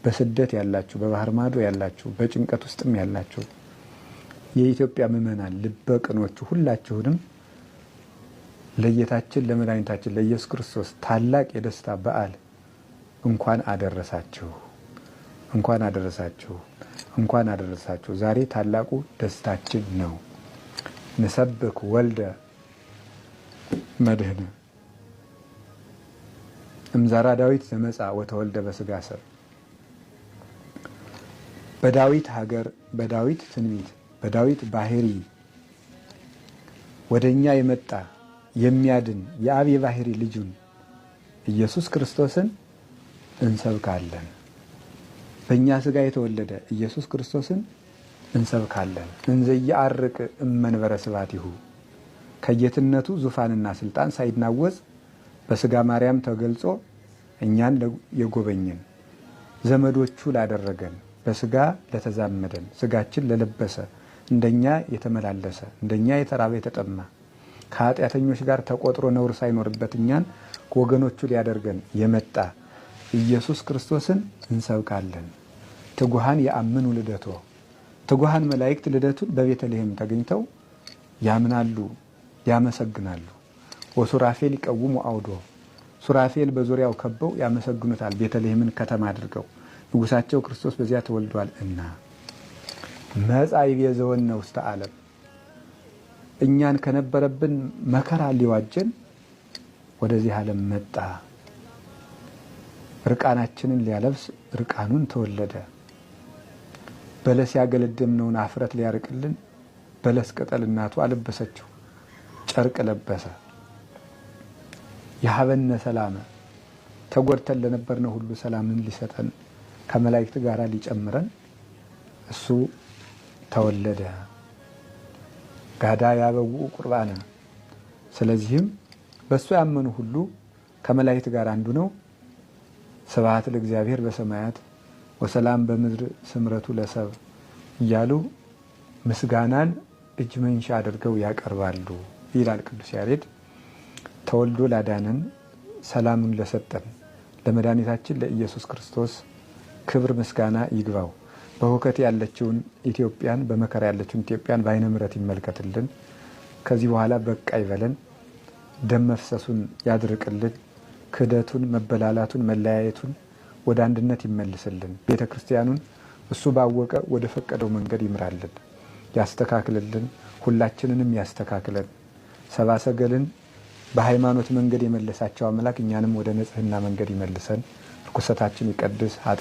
በስደት ያላችሁ፣ በባህር ማዶ ያላችሁ፣ በጭንቀት ውስጥም ያላችሁ የኢትዮጵያ ምዕመናን ልበ ቅኖቹ ሁላችሁንም ለጌታችን ለመድኃኒታችን ለኢየሱስ ክርስቶስ ታላቅ የደስታ በዓል እንኳን አደረሳችሁ፣ እንኳን አደረሳችሁ፣ እንኳን አደረሳችሁ። ዛሬ ታላቁ ደስታችን ነው። ንሰብክ ወልደ መድህነ እምዘራ ዳዊት ዘመጻ ወተወልደ በስጋ ሰብ። በዳዊት ሀገር፣ በዳዊት ትንቢት፣ በዳዊት ባህሪ ወደኛ የመጣ የሚያድን የአብ የባህሪ ልጁን ኢየሱስ ክርስቶስን እንሰብካለን። በእኛ ስጋ የተወለደ ኢየሱስ ክርስቶስን እንሰብካለን። እንዘ ይዐርቅ እመንበረ ስብሐቲሁ ከጌትነቱ ዙፋንና ስልጣን ሳይናወጽ በስጋ ማርያም ተገልጾ እኛን የጎበኘን ዘመዶቹ ላደረገን በስጋ ለተዛመደን ስጋችን ለለበሰ እንደኛ የተመላለሰ እንደኛ የተራበ የተጠማ ከኃጢአተኞች ጋር ተቆጥሮ ነውር ሳይኖርበት እኛን ወገኖቹ ሊያደርገን የመጣ ኢየሱስ ክርስቶስን እንሰብካለን። ትጉሃን የአምኑ ልደቶ ትጉሃን መላእክት ልደቱን በቤተልሔም ተገኝተው ያምናሉ፣ ያመሰግናሉ። ወሱራፌል ይቀውሙ አውዶ ሱራፌል በዙሪያው ከበው ያመሰግኑታል። ቤተልሔምን ከተማ አድርገው ንጉሳቸው ክርስቶስ በዚያ ተወልዷል እና መጻ ይቤዘወነ ውስተ ዓለም እኛን ከነበረብን መከራ ሊዋጀን ወደዚህ ዓለም መጣ። ርቃናችንን ሊያለብስ ርቃኑን ተወለደ። በለስ ያገለደምነውን አፍረት ሊያርቅልን በለስ ቅጠል እናቱ አለበሰችው፣ ጨርቅ ለበሰ። የሀበነ ሰላመ ተጎድተን ለነበርነው ሁሉ ሰላምን ሊሰጠን ከመላእክት ጋር ሊጨምረን እሱ ተወለደ። ጋዳ ያበውኡ ቁርባነ ስለዚህም በእሱ ያመኑ ሁሉ ከመላእክት ጋር አንዱ ነው። ስብሐት ለእግዚአብሔር በሰማያት ወሰላም በምድር ስምረቱ ለሰብ እያሉ ምስጋናን እጅ መንሻ አድርገው ያቀርባሉ ይላል ቅዱስ ያሬድ። ተወልዶ ላዳነን ሰላሙን ለሰጠን ለመድኃኒታችን ለኢየሱስ ክርስቶስ ክብር ምስጋና ይግባው። በሁከት ያለችውን ኢትዮጵያን፣ በመከራ ያለችውን ኢትዮጵያን በዓይነ ምሕረት ይመልከትልን። ከዚህ በኋላ በቃ ይበለን። ደም መፍሰሱን ያድርቅልን። ክህደቱን፣ መበላላቱን፣ መለያየቱን ወደ አንድነት ይመልስልን። ቤተ ክርስቲያኑን እሱ ባወቀ ወደ ፈቀደው መንገድ ይምራልን፣ ያስተካክልልን። ሁላችንንም ያስተካክለን። ሰብአ ሰገልን በሃይማኖት መንገድ የመለሳቸው አምላክ እኛንም ወደ ንጽህና መንገድ ይመልሰን። ርኩሰታችን ይቀድስ፣ ኃጢአት